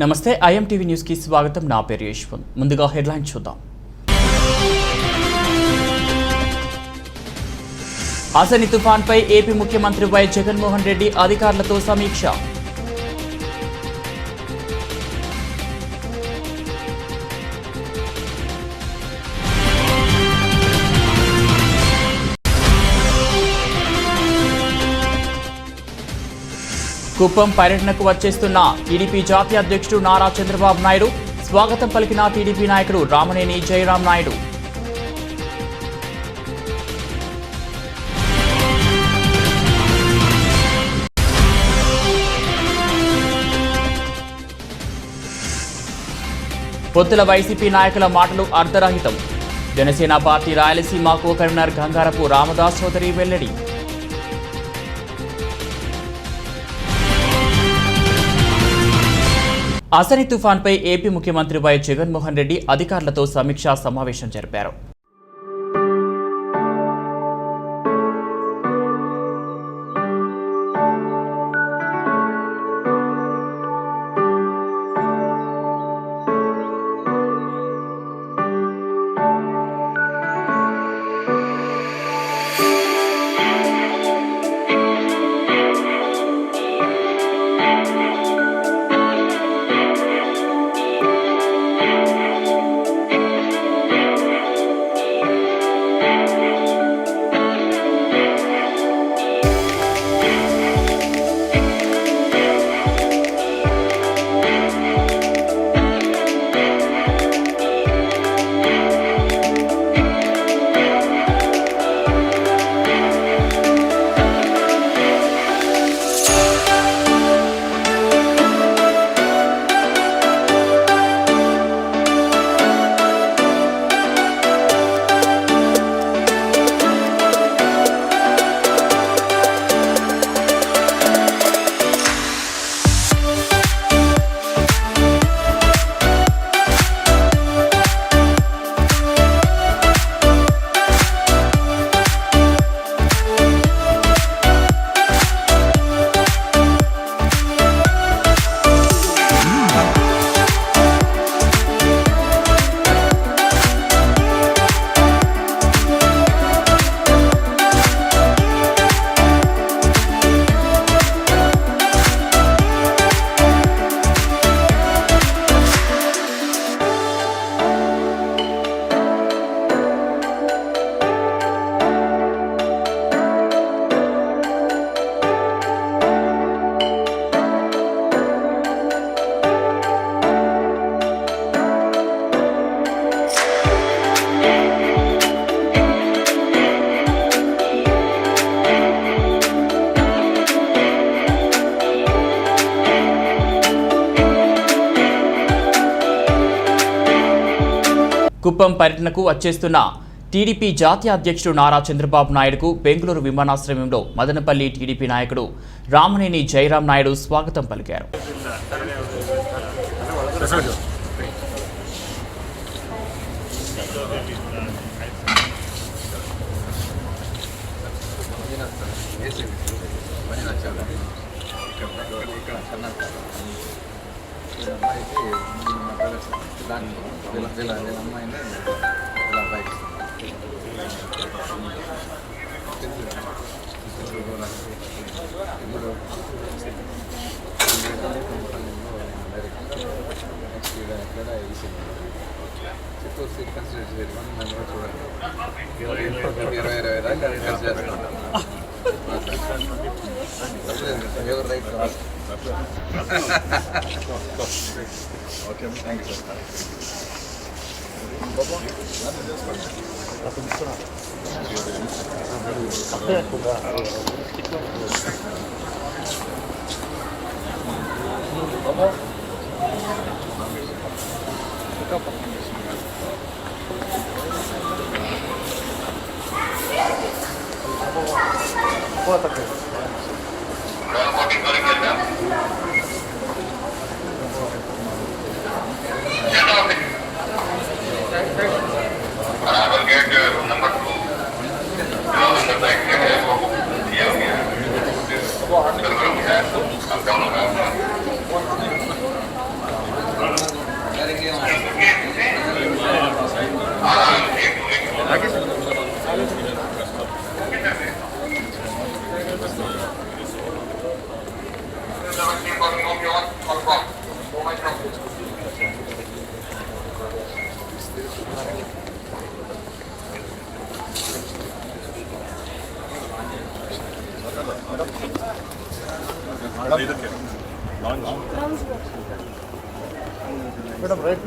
నమస్తే ఐఎంటీవీ న్యూస్ కి స్వాగతం. నా పేరు యశ్వంత్. ముందుగా హెడ్లైన్ చూద్దాం. ఆసని తుఫాన్పై ఏపీ ముఖ్యమంత్రి వై జగన్మోహన్ రెడ్డి అధికారులతో సమీక్ష. కుప్పం పర్యటనకు వచ్చేస్తున్న టీడీపీ జాతీయ అధ్యక్షుడు నారా చంద్రబాబు నాయుడు. స్వాగతం పలికిన టీడీపీ నాయకుడు రామనేని జయరాం నాయుడు. పొత్తుల వైసీపీ నాయకుల మాటలు అర్ధరహితం. Janasena party Rayalaseema co convener Gangarapu Ramdas సోదరి వెల్లడి. ఆసని తుఫాన్పై ఏపీ ముఖ్యమంత్రి వై జగన్మోహన్ రెడ్డి అధికారులతో సమీక్షా సమావేశం జరిపారు. కుప్పం పర్యటనకు వచ్చేస్తున్న టీడీపీ జాతీయ అధ్యక్షుడు నారా చంద్రబాబు నాయుడుకు బెంగళూరు విమానాశ్రయంలో మదనపల్లి టీడీపీ నాయకుడు రామనేని జయరాం నాయుడు స్వాగతం పలికారు. మేడం రైట్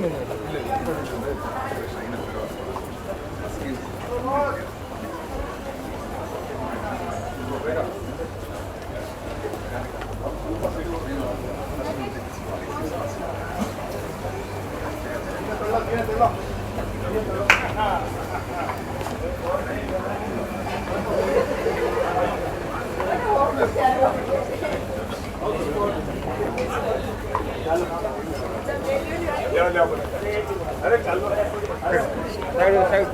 अरे चलो साइड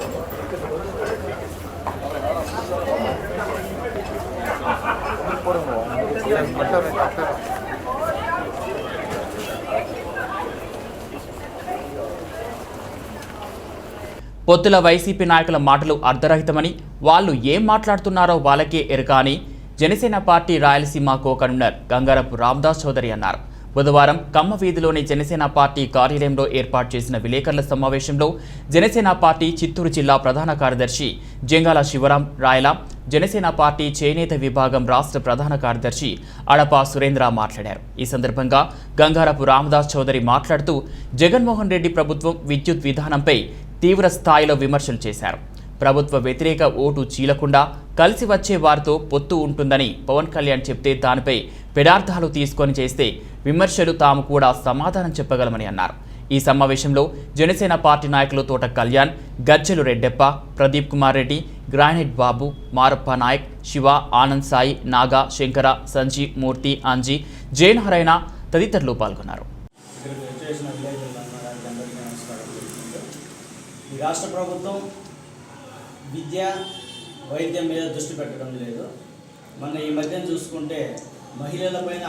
పొత్తుల వైసీపీ నాయకుల మాటలు అర్ధరహితమని, వాళ్ళు ఏం మాట్లాడుతున్నారో వాళ్ళకే ఎరుక అని Janasena party Rayalaseema co convener Gangarapu Ramdas Chowdary అన్నారు. బుధవారం కమ్మ వీధిలోని జనసేన పార్టీ కార్యాలయంలో ఏర్పాటు చేసిన విలేకరుల సమావేశంలో జనసేన పార్టీ చిత్తూరు జిల్లా ప్రధాన కార్యదర్శి జంగాల శివరాం రాయల, జనసేన పార్టీ చేనేత విభాగం రాష్ట్ర ప్రధాన కార్యదర్శి అడప సురేంద్ర మాట్లాడారు. ఈ సందర్భంగా గంగారపు రామదాస్ చౌదరి మాట్లాడుతూ జగన్మోహన్ రెడ్డి ప్రభుత్వం విద్యుత్ విధానంపై తీవ్ర స్థాయిలో విమర్శలు చేశారు. ప్రభుత్వ వ్యతిరేక ఓటు చీలకుండా కలిసి వచ్చే వారితో పొత్తు ఉంటుందని పవన్ కళ్యాణ్ చెప్తే దానిపై పెడార్థాలు తీసుకొని చేస్తే విమర్శలు తాము కూడా సమాధానం చెప్పగలమని అన్నారు. ఈ సమావేశంలో జనసేన పార్టీ నాయకులు తోట కళ్యాణ్, గజ్జెలు రెడ్డెప్ప, ప్రదీప్ కుమార్ రెడ్డి, గ్రానైట్ బాబు, మారప్ప నాయక్, శివ, ఆనంద్ సాయి, నాగా, శంకర, సంజీవ్, మూర్తి, అంజీ, జయనారాయణ తదితరులు పాల్గొన్నారు. ఈ రాష్ట్ర ప్రభుత్వం విద్య వైద్యం మీద దృష్టి పెట్టడం లేదు. మన ఈ మధ్యన చూసుకుంటే మహిళలపైన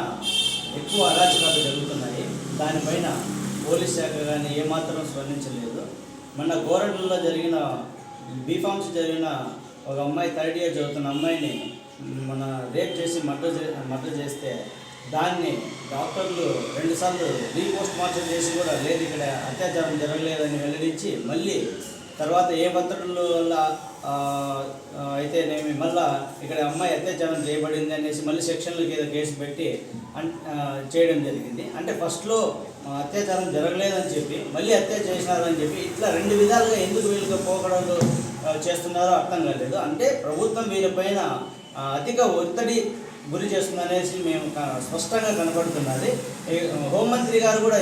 ఎక్కువ అరాచకాలు జరుగుతున్నాయి. దానిపైన పోలీస్ శాఖ కానీ ఏమాత్రం స్పందించలేదు. మన గోరంట్లలో జరిగిన బీఫామ్స్ జరిగిన ఒక అమ్మాయి 3rd year చదువుతున్న అమ్మాయిని మన రేప్ చేసి మర్డర్ చేస్తే దాన్ని డాక్టర్లు 2 సార్లు రీపోస్ట్ మార్టం చేసి కూడా లేదు ఇక్కడ అత్యాచారం జరగలేదని వెల్లడించి మళ్ళీ తర్వాత ఏ పత్రికల వల్ల అయితేనేమి మళ్ళీ ఇక్కడ అమ్మాయి అత్యాచారం చేయబడింది అనేసి మళ్ళీ సెక్షన్లకి ఏదో కేసు పెట్టి చేయడం జరిగింది. అంటే ఫస్ట్లో అత్యాచారం జరగలేదని చెప్పి మళ్ళీ అత్యాచారం చేసినారని చెప్పి ఇట్లా 2 విధాలుగా ఎందుకు వీళ్ళకి పోకడలు చేస్తున్నారో అర్థం కాలేదు. అంటే ప్రభుత్వం వీళ్ళపైన అధిక ఒత్తిడి గురి చేస్తుందనేసి మేము స్పష్టంగా కనపడుతున్నది. హోంమంత్రి గారు కూడా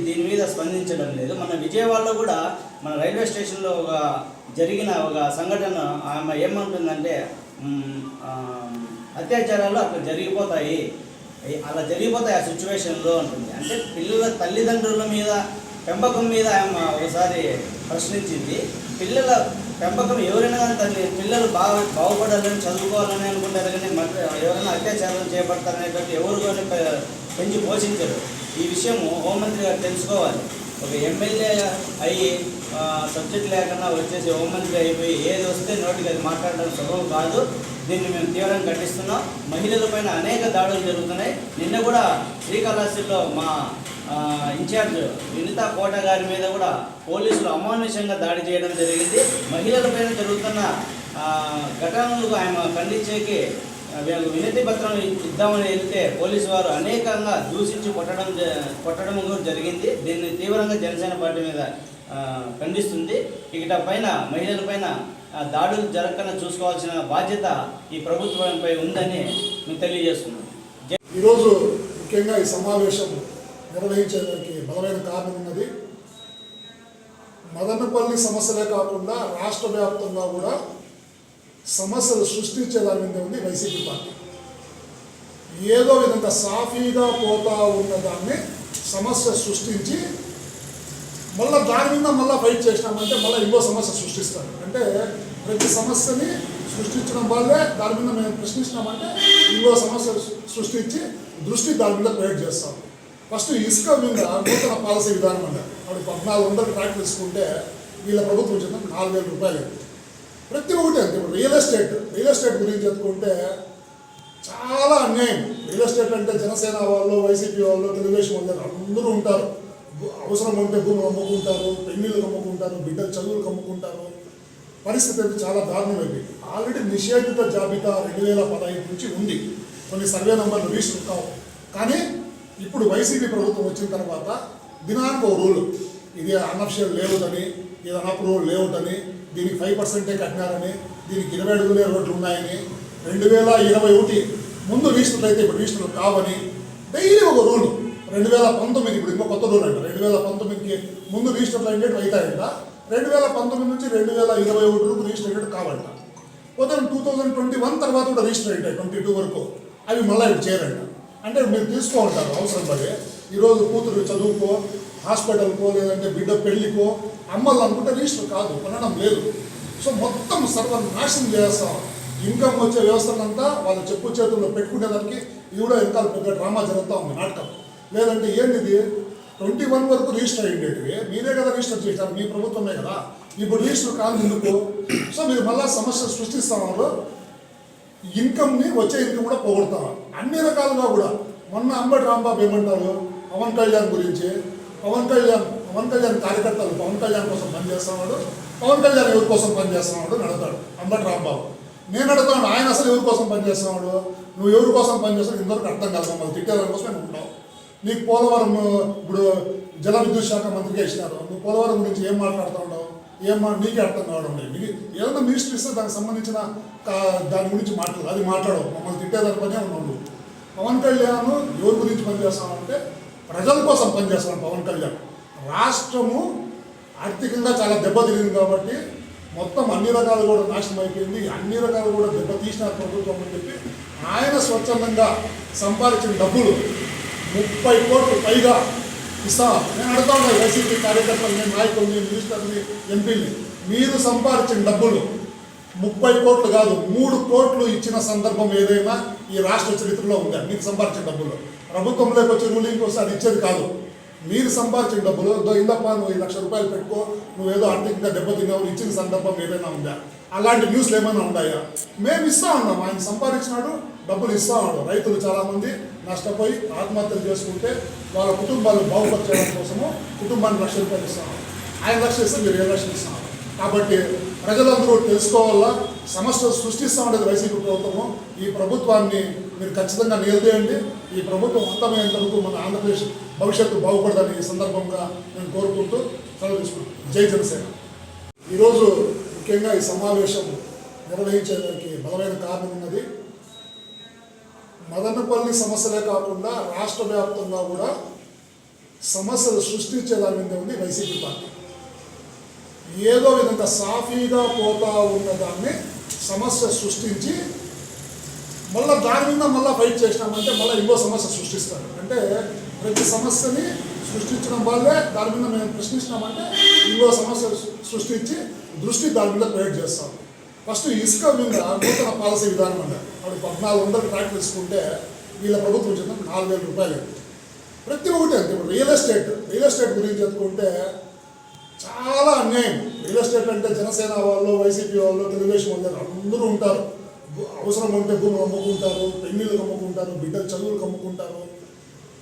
దీని మీద స్పందించడం లేదు. మన విజయవాడలో కూడా మన రైల్వే స్టేషన్లో జరిగిన ఒక సంఘటన ఆమె ఏమంటుందంటే అత్యాచారాలు అక్కడ జరిగిపోతాయి, అలా జరిగిపోతాయి ఆ సిచ్యువేషన్లో ఉంటుంది. అంటే పిల్లల తల్లిదండ్రుల మీద పెంపకం మీద ఆమె ఒకసారి ప్రశ్నించింది. పిల్లల పెంపకం ఎవరైనా కానీ పిల్లలు బాగుపడాలని చదువుకోవాలని అనుకుంటారు, కానీ ఎవరైనా అత్యాచారం చేపడతారనేటువంటి ఎవరు కానీ పెంచి పోషించరు. ఈ విషయము హోంమంత్రి గారు తెలుసుకోవాలి. ఒక ఎమ్మెల్యే అయ్యి సబ్జెక్ట్ లేకుండా వచ్చేసి హోంమంత్రి అయిపోయి ఏది వస్తే నోటికి అది మాట్లాడడం సులభం కాదు. దీన్ని మేము తీవ్రంగా ఖండిస్తున్నాం. మహిళలపైన అనేక దాడులు జరుగుతున్నాయి. నిన్న కూడా శ్రీకాళహస్తిలో మా ఇన్ఛార్జ్ వినితా కోట గారి మీద కూడా పోలీసులు అమానుషంగా దాడి చేయడం జరిగింది. మహిళలపైన జరుగుతున్న ఘటనలకు ఆయన ఖండించేకి వినతి పత్రం ఇద్దామని వెళ్తే పోలీసు వారు అనేకంగా దూషించి కొట్టడం కూడా జరిగింది. దీన్ని తీవ్రంగా జనసేన పార్టీ మీద ఖండిస్తుంది. ఇక పైన మహిళలపైన దాడులు జరగకుండా చూసుకోవాల్సిన బాధ్యత ఈ ప్రభుత్వంపై ఉందని మేము తెలియజేస్తున్నాం. ఈరోజు ముఖ్యంగా ఈ సమావేశం నిర్వహించడానికి బలమైన కారణం ఉన్నది. మదనపల్లి సమస్యలే కాకుండా రాష్ట్ర వ్యాప్తంగా కూడా సమస్యలు సృష్టించే దాని మీద ఉంది వైసీపీ పార్టీ. ఏదో విధంగా సాఫీగా పోతా ఉన్నదాన్ని సమస్య సృష్టించి మళ్ళీ దాని మీద మళ్ళీ ఫైట్ చేసినామంటే మళ్ళీ ఇంకో సమస్య సృష్టిస్తారు. అంటే ప్రతి సమస్యని సృష్టించడం వల్లే దాని మీద మేము ప్రశ్నించినామంటే ఇంకో సమస్య సృష్టించి దృష్టి దాని మీద క్రియేట్ చేస్తాం. ఫస్ట్ ఇసుక మీద నూతన పాలసీ విధానం అన్నారు. అప్పుడు 1400 ట్రాక్టర్ తీసుకుంటే వీళ్ళ ప్రభుత్వం చేత 4000 రూపాయలు. ప్రతి ఒక్కటి అంతే. రియల్ ఎస్టేట్ గురించి చెప్పుకుంటే చాలా అన్యాయం. రియల్ ఎస్టేట్ అంటే జనసేన వాళ్ళు, వైసీపీ వాళ్ళు, తెలుగుదేశం వాళ్ళు అందరూ ఉంటారు. అవసరం ఉంటే భూములు అమ్ముకుంటారు, పెళ్లిళ్ళు అమ్ముకుంటారు, బిడ్డలు చదువులకు అమ్ముకుంటారు. పరిస్థితి అయితే చాలా దారుణమైంది. ఆల్రెడీ నిషేధిత జాబితా 2015 నుంచి ఉంది. కొన్ని సర్వే నెంబర్లు రిజిస్టర్ కావు. కానీ ఇప్పుడు వైసీపీ ప్రభుత్వం వచ్చిన తర్వాత దినానికి ఒక రూలు ఇది అనఫిషియల్ లేఅవుట్ అని, ఇది అన్అప్రూవ్డ్ లేఅవుట్ అని, దీనికి 5% కట్టినారని, దీనికి 20 అడుగులే రోడ్లు ఉన్నాయని, 2021 ముందు రిజిస్టర్లు అయితే ఇప్పుడు రిజిస్టర్లు కావని డైలీ ఒక రూల్. 2019 ఇప్పుడు ఇంకో కొత్త రూల్ అంట, 2019కి ముందు రిజిస్టర్లు అయినట్టు అవుతాయంట, 2019 నుంచి 2021 వరకు రిజిస్టర్ అయినట్టు కావంట. పోతే 2021 తర్వాత కూడా రిజిస్టర్ అయ్యాయి 22 వరకు, అవి మళ్ళీ ఇప్పుడు చేయరంట. అంటే మీరు తీసుకో ఉంటారు అవసరం పడి, ఈరోజు కూతురు చదువుకో, హాస్పిటల్కో, లేదంటే బిడ్డ పెళ్ళికో అమ్మాలి అనుకుంటే రిజిస్టర్ కాదు, కొనడం లేదు. సో మొత్తం సర్వనాశనం చేస్తాం. ఇన్కమ్ వచ్చే వ్యవస్థనంతా వాళ్ళ చెప్పు చేతుల్లో పెట్టుకునేదానికి ఇది కూడా వెనకాల పెద్ద డ్రామా జరుగుతూ ఉంది, నాటకం. లేదంటే ఏంటిది 21 వరకు రిజిస్టర్ అయ్యేటివి మీరే కదా రిజిస్టర్ చేశారు, మీ ప్రభుత్వమే కదా, ఇప్పుడు రిజిస్టర్ కాదు ఎందుకు? సో మీరు మళ్ళీ సమస్యలు సృష్టిస్తామన్నారు. ఇన్కమ్ని వచ్చే ఇన్కమ్ కూడా పోగొడతారు అన్ని రకాలుగా కూడా. మొన్న అంబటి రాంబాబు ఏమంటారు పవన్ కళ్యాణ్ గురించి, పవన్ కళ్యాణ్ కార్యకర్తలు పవన్ కళ్యాణ్ కోసం పనిచేస్తున్నాడు, పవన్ కళ్యాణ్ ఎవరి కోసం పనిచేస్తున్నాడు అని అడుగుతాడు అంబటి రాంబాబు. నేను అడుగుతాను ఆయన అసలు ఎవరి కోసం పనిచేస్తున్నాడు, నువ్వు ఎవరి కోసం పనిచేస్తావు ఇంతవరకు అర్థం కాదు, మమ్మల్ని తిట్టేదాని కోసం నేను ఉంటావు. నీకు పోలవరం ఇప్పుడు జల విద్యుత్ శాఖ మంత్రిగా ఇచ్చినారు, నువ్వు పోలవరం గురించి ఏం మాట్లాడుతూ ఉండవు, నీకే అర్థం కావడం లేదు. ఏదైనా మినిస్టర్ ఇస్తే దానికి సంబంధించిన దాని గురించి మాట్లాడదు, అది మాట్లాడవు, మమ్మల్ని తిట్టేదాని పనే ఉన్నాడు. పవన్ కళ్యాణ్ ఎవరి గురించి పనిచేస్తామంటే ప్రజల కోసం పనిచేస్తున్నాడు పవన్ కళ్యాణ్. రాష్ట్రము ఆర్థికంగా చాలా దెబ్బతిరిగింది కాబట్టి మొత్తం అన్ని రకాలు కూడా నాశనం అయిపోయింది, అన్ని రకాలు కూడా దెబ్బతీసిన ప్రభుత్వం అని చెప్పి ఆయన స్వచ్ఛందంగా సంపాదించిన డబ్బులు 30 కోట్లు పైగా ఇస్తాం. నేను అడుగుతా ఉన్నాను వైసీపీ కార్యకర్తలు, నేను నాయకుల్ని, మినిస్టర్ని, ఎంపీని, మీరు సంపాదించిన డబ్బులు 30 కోట్లు కాదు 3 కోట్లు ఇచ్చిన సందర్భం ఏదైనా ఈ రాష్ట్ర చరిత్రలో ఉందా? మీకు సంపాదించిన డబ్బులు ప్రభుత్వంలోకి వచ్చి రూలింగ్కి వస్తే అది ఇచ్చేది కాదు. మీరు సంపాదించిన డబ్బులు ఇందప్ప నువ్వు 1 లక్ష రూపాయలు పెట్టుకో, నువ్వేదో ఆర్థికంగా దెబ్బతిన్నావు ఇచ్చిన సందర్భం ఏదైనా ఉందా? అలాంటి న్యూస్లు ఏమైనా ఉన్నాయా? మేము ఇస్తా ఉన్నాం, ఆయన సంపాదించినాడు, డబ్బులు ఇస్తా ఉన్నాడు. రైతులు చాలామంది నష్టపోయి ఆత్మహత్యలు చేసుకుంటే వాళ్ళ కుటుంబాలు బాగుపరచడం కోసము కుటుంబానికి 1 లక్ష రూపాయలు ఇస్తాం. ఆయన 1 లక్షలు ఇస్తే మీరు 7 లక్షలు ఇస్తాం. కాబట్టి ప్రజలందరూ తెలుసుకోవాలా, సమస్యలు సృష్టిస్తూ ఉండేది వైసీపీ ప్రభుత్వము. ఈ ప్రభుత్వాన్ని మీరు ఖచ్చితంగా నిలదీయండి. ఈ ప్రభుత్వం అంతమయ్యేంత వరకు మన ఆంధ్రప్రదేశ్ భవిష్యత్తు బాగుపడదని ఈ సందర్భంగా నేను కోరుకుంటూ సెలవు తీసుకుంటాను. జై జనసేన. ఈరోజు ముఖ్యంగా ఈ సమావేశం నిర్వహించేదానికి బలమైన కారణం ఉన్నది. మదనపల్లి సమస్యలే కాకుండా రాష్ట్ర వ్యాప్తంగా కూడా సమస్యలు సృష్టించేదాని మీద ఉంది వైసీపీ పార్టీ. ఏదో విధంగా సాఫీగా పోతా ఉన్నదాన్ని సమస్య సృష్టించి మళ్ళీ దాని మీద మళ్ళీ ఫైట్ చేసినామంటే మళ్ళీ ఇంకో సమస్య సృష్టిస్తారు. అంటే ప్రతి సమస్యని సృష్టించడం వల్లే దాని మీద మేము ప్రశ్నించినామంటే ఇంకో సమస్య సృష్టించి దృష్టి దాని మీద క్రియేట్ చేస్తాం. ఫస్ట్ ఇసుక మీద నూతన పాలసీ విధానం అంటే అప్పుడు 1400 ట్రాక్టర్ తీసుకుంటే వీళ్ళ ప్రభుత్వం చేత 4000 రూపాయలు. ప్రతి ఒక్కటి అంతే. ఇప్పుడు రియల్ ఎస్టేట్ గురించి చెప్పుకుంటే చాలా అన్యాయం. రియల్ ఎస్టేట్ అంటే జనసేన వాళ్ళు, వైసీపీ వాళ్ళు, తెలుగుదేశం వాళ్ళు అందరూ ఉంటారు. అవసరం ఉంటే భూములు అమ్ముకుంటారు, పెళ్ళిళ్ళకు అమ్ముకుంటారు, బిడ్డల చదువులకు అమ్ముకుంటారు.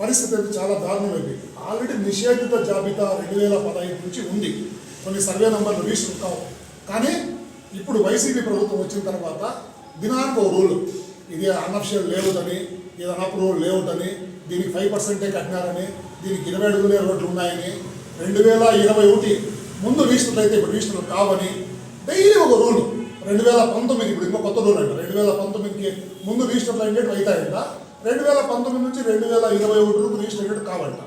పరిస్థితి అయితే చాలా దారుణమైంది. ఆల్రెడీ నిషేధిత జాబితా 2015 నుంచి ఉంది. కొన్ని సర్వే నెంబర్లు రిజిస్టర్ కావు. కానీ ఇప్పుడు వైసీపీ ప్రభుత్వం వచ్చిన తర్వాత దినానికి ఒక రూల్, ఇది అనఫిషియల్ లేఅవుట్ అని, ఇది అన్అప్రూవ్డ్ లేఅవుట్ అని, దీనికి 5% కట్టినారని, దీనికి 20 అడుగులే రోడ్లు ఉన్నాయని, 2021 ముందు రిజిస్టర్లు అయితే ఇప్పుడు రిజిస్టర్లు కావని డైలీ ఒక రూల్. 2019 ఇప్పుడు ఇంకో కొత్త రూల్ అంట, 2019కి ముందు రిజిస్టర్లు అయినట్టు అవుతాయంట, 2019 నుంచి 2021 వరకు రిజిస్టర్ అయినట్టు కావంట.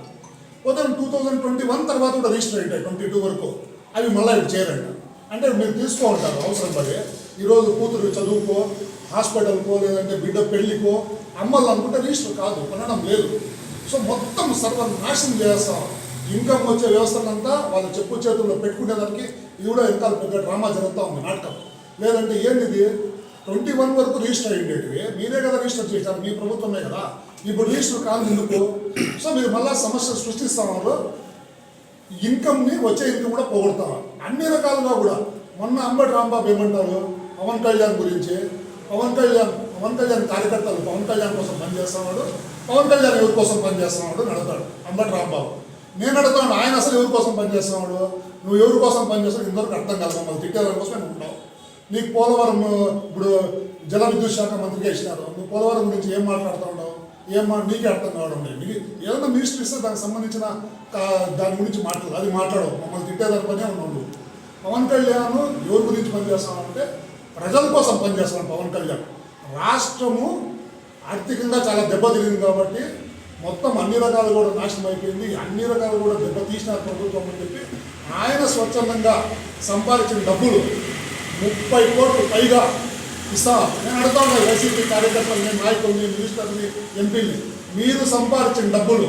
పోతే 2021 తర్వాత కూడా రిజిస్టర్ అయ్యాయి 22 వరకు, అవి మళ్ళీ ఇప్పుడు చేయరంట. అంటే మీరు తీసుకో ఉంటారు అవసరం పడి, ఈరోజు కూతురు చదువుకో, హాస్పిటల్కో, లేదంటే బిడ్డ పెళ్ళికో అమ్మాలి అనుకుంటే రిజిస్టర్ కాదు, కొనడం లేదు. సో మొత్తం సర్వనాశనం చేస్తాం. ఇన్కమ్ వచ్చే వ్యవస్థనంతా వాళ్ళ చెప్పు చేతుల్లో పెట్టుకునేదానికి ఇది కూడా వెనకాల పెద్ద డ్రామా జరుగుతూ ఉంది, నాటకం. లేదంటే ఏంటిది 21 వరకు రిజిస్టర్ అయ్యేటివి మీరే కదా రిజిస్టర్ చేశారు, మీ ప్రభుత్వమే కదా, ఇప్పుడు రిజిస్టర్ కాదు ఎందుకు? సో మీరు మళ్ళీ సమస్యలు సృష్టిస్తామన్నారు. ఇన్కమ్ని వచ్చే ఇన్కమ్ కూడా పోగొడతాం అన్ని రకాలుగా కూడా. మొన్న అంబటి రాంబాబు ఏమంటారు పవన్ కళ్యాణ్ గురించి, పవన్ కళ్యాణ్ కార్యకర్తలు పవన్ కళ్యాణ్ కోసం పనిచేస్తున్నాడు, పవన్ కళ్యాణ్ ఎవరి కోసం పనిచేస్తున్నాడు అని అడుగుతాడు అంబటి రాంబాబు. నేను అడుగుతాను ఆయన అసలు ఎవరి కోసం పనిచేస్తున్నాడు, నువ్వు ఎవరి కోసం పనిచేస్తావు ఇంతవరకు అర్థం కాదు, మమ్మల్ని తిట్టేదాని కోసం నేను ఉంటావు. నీకు పోలవరం ఇప్పుడు జల విద్యుత్ శాఖ మంత్రిగా ఇచ్చినారు, నువ్వు పోలవరం గురించి ఏం మాట్లాడుతూ ఉండవు, నీకే అర్థం కావడం లేదు. ఏదైనా మినిస్టర్ ఇస్తే దానికి సంబంధించిన దాని గురించి అది మాట్లాడవు, మమ్మల్ని తిట్టేదాని పనే ఉన్నాడు. పవన్ కళ్యాణ్ ఎవరి గురించి పనిచేస్తామంటే ప్రజల కోసం పనిచేస్తున్నాం. పవన్ కళ్యాణ్ రాష్ట్రము ఆర్థికంగా చాలా దెబ్బతిరిగింది కాబట్టి మొత్తం అన్ని రకాలు కూడా నాశనం అయిపోయింది, అన్ని రకాలు కూడా దెబ్బతీసినారు ప్రభుత్వం అని చెప్పి ఆయన స్వచ్ఛందంగా సంపాదించిన డబ్బులు 30 కోట్లు పైగా ఇస్తాం. నేను అడుగుతా ఉన్నాను వైసీపీ కార్యకర్తలు, నేను నాయకుల్ని, మినిస్టర్ని, ఎంపీని, మీరు సంపాదించిన డబ్బులు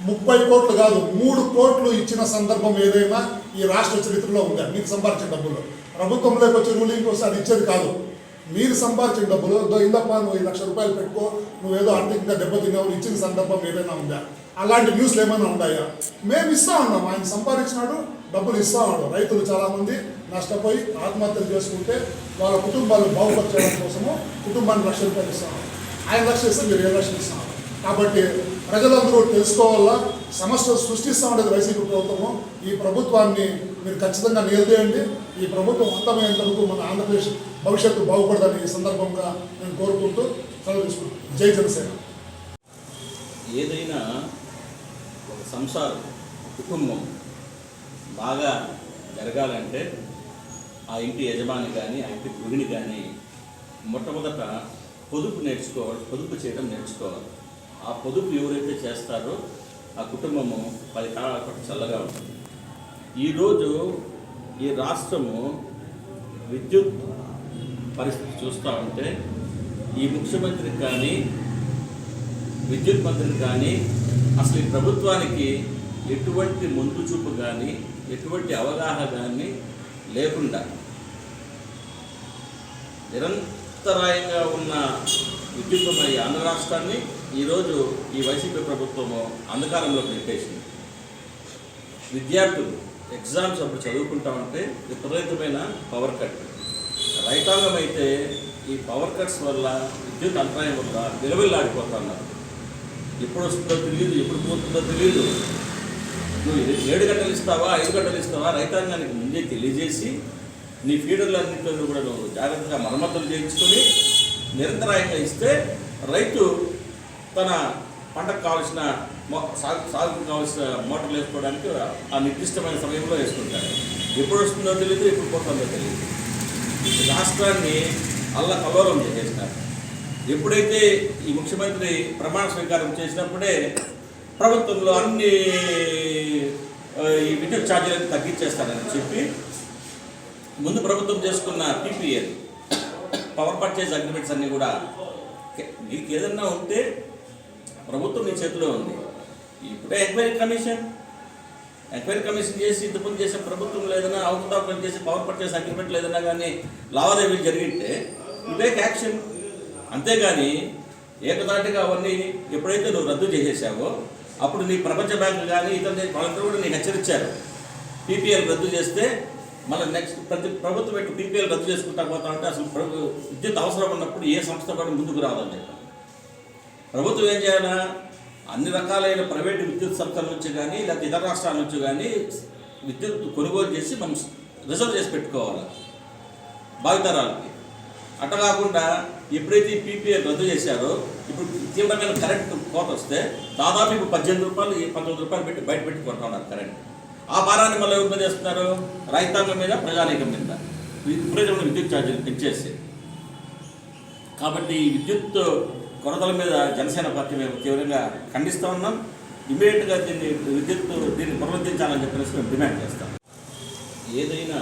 30 కోట్లు కాదు 3 కోట్లు ఇచ్చిన సందర్భం ఏదైనా ఈ రాష్ట్ర చరిత్రలో ఉందా? మీరు సంపాదించిన డబ్బులు ప్రభుత్వంలోకి వచ్చి రూలింగ్కి వస్తే అది ఇచ్చేది కాదు. మీరు సంపాదించిన డబ్బులు ఇందప్ప నువ్వు 1 లక్ష రూపాయలు పెట్టుకో, నువ్వేదో ఆర్థికంగా దెబ్బతిన్నావు ఇచ్చిన సందర్భం ఏదైనా ఉందా? అలాంటి న్యూస్లు ఏమైనా ఉన్నాయా? మేము ఇస్తా ఉన్నాం, ఆయన సంపాదించినాడు, డబ్బులు ఇస్తా ఉన్నాడు. రైతులు చాలామంది నష్టపోయి ఆత్మహత్యలు చేసుకుంటే వాళ్ళ కుటుంబాలు బాగుపరచడం కోసము కుటుంబానికి 1 లక్ష రూపాయలు ఇస్తాం. ఆయన 1 లక్ష ఇస్తే మీరు 7 లక్షలు ఇస్తాం. కాబట్టి ప్రజలందరూ తెలుసుకోవాలా, సమస్యలు సృష్టిస్తూ ఉండేది వైసీపీ ప్రభుత్వము. ఈ ప్రభుత్వాన్ని మీరు ఖచ్చితంగా నిలదీయండి. ఈ ప్రభుత్వం అంతమయ్యేంత వరకు మన ఆంధ్రప్రదేశ్ భవిష్యత్తు బాగుపడదని ఈ సందర్భంగా నేను కోరుకుంటూ సెలవు తీసుకుంటాను. జై జనసేన. ఏదైనా ఒక సంసారం, కుటుంబం బాగా జరగాలంటే ఆ ఇంటి యజమాని కానీ ఆ ఇంటి గృహిణి కానీ మొట్టమొదట పొదుపు నేర్చుకోవాలి, పొదుపు చేయడం నేర్చుకోవాలి. ఆ పొదుపు ఎవరైతే చేస్తారో ఆ కుటుంబము 10 కాలాల పాటు చల్లగా ఉంటుంది. ఈరోజు ఈ రాష్ట్రము విద్యుత్ పరిస్థితి చూస్తూ ఉంటే ఈ ముఖ్యమంత్రికి కానీ విద్యుత్ మంత్రికి కానీ అసలు ఈ ప్రభుత్వానికి ఎటువంటి ముందు చూపు కానీ ఎటువంటి అవగాహన కానీ లేకుండా నిరంతరాయంగా ఉన్న విద్యుత్తున్న ఈ ఆంధ్ర రాష్ట్రాన్ని ఈరోజు ఈ వైసీపీ ప్రభుత్వము అంధకారంలోకి నెట్టేసింది. విద్యార్థులు ఎగ్జామ్స్ అప్పుడు చదువుకుంటా ఉంటే విపరీతమైన పవర్ కట్. రైతాంగం అయితే ఈ పవర్ కట్స్ వల్ల విద్యుత్ అంతరాయం వల్ల విలువలాడిపోతున్నారు. ఎప్పుడు వస్తుందో తెలియదు, ఎప్పుడు పోతుందో తెలియదు. నువ్వు 7 గంటలు ఇస్తావా 5 గంటలు ఇస్తావా రైతాంగానికి ముందే తెలియజేసి నీ ఫీడర్లన్నింటిలో కూడా నువ్వు జాగ్రత్తగా మరమ్మతులు చేయించుకొని నిరంతరాయంగా ఇస్తే రైతు తన పంటకు కావాల్సిన సాగుకు కావాల్సిన మోటార్లు వేసుకోవడానికి ఆ నిర్దిష్టమైన సమయంలో వేసుకుంటాడు. ఎప్పుడు వస్తుందో తెలియదు, ఎప్పుడు పోతుందో తెలియదు. రాష్ట్రాన్ని అల్లకల్లోలం చేసేసినారు. ఎప్పుడైతే ఈ ముఖ్యమంత్రి ప్రమాణ స్వీకారం చేసినప్పుడే ప్రభుత్వంలో అన్ని ఈ విద్యుత్ ఛార్జీలను తగ్గించేస్తారని చెప్పి ముందు ప్రభుత్వం చేసుకున్న పీపీఎల్ పవర్ పర్చేజ్ అగ్రిమెంట్స్ అన్నీ కూడా నీకు ఏదన్నా ఉంటే ప్రభుత్వం నీ చేతిలో ఉంది. ఇప్పుడే ఎంక్వైరీ కమిషన్ చేసి ఇంతకుముందు చేసే ప్రభుత్వంలో ఏదైనా అవకతవకలు చేసి పవర్ పర్చేజ్ అగ్రిమెంట్లు ఏదైనా కానీ లావాదేవీలు జరిగితే టేక్ యాక్షన్. అంతేగాని ఏకదాటిగా అవన్నీ ఎప్పుడైతే నువ్వు రద్దు చేసేసావో అప్పుడు నీ ప్రపంచ బ్యాంకు కానీ ఇతర వాళ్ళందరూ కూడా నీకు హెచ్చరించారు. పీపీఎల్ రద్దు చేస్తే మళ్ళీ నెక్స్ట్ ప్రతి ప్రభుత్వం పెట్టు పీపీఎల్ రద్దు చేసుకుంటా పోతా ఉంటే అసలు విద్యుత్ అవసరం ఉన్నప్పుడు ఏ సంస్థ కూడా ముందుకు రాదని చెప్పారు. ప్రభుత్వం ఏం చేయాలా, అన్ని రకాలైన ప్రైవేటు విద్యుత్ సంస్థల నుంచి కానీ లేకపోతే ఇతర రాష్ట్రాల నుంచి కానీ విద్యుత్ కొనుగోలు చేసి మనం రిజర్వ్ చేసి పెట్టుకోవాలి భావితరాలకి. అట్ట కాకుండా ఎప్పుడైతే పీపీఎల్ రద్దు చేశారో ఇప్పుడు తీవ్రమైన కరెంట్ కోత వస్తే దాదాపు ఇప్పుడు 18 రూపాయలు 19 రూపాయలు పెట్టి బయట పెట్టి కొంటున్నారు కరెంట్. ఆ భారాన్ని మళ్ళీ ఎవరి మీద చేస్తున్నారు? రైతాంగం మీద, ప్రజానీకం మీద విపరీతమైన విద్యుత్ ఛార్జీలు పెంచేసి. కాబట్టి ఈ విద్యుత్ కొరతల మీద జనసేన పార్టీ మేము తీవ్రంగా ఖండిస్తూ ఉన్నాం. ఇమీడియట్గా దీన్ని పునరుద్ధరించాలని చెప్పేసి మేము డిమాండ్ చేస్తాం. ఏదైనా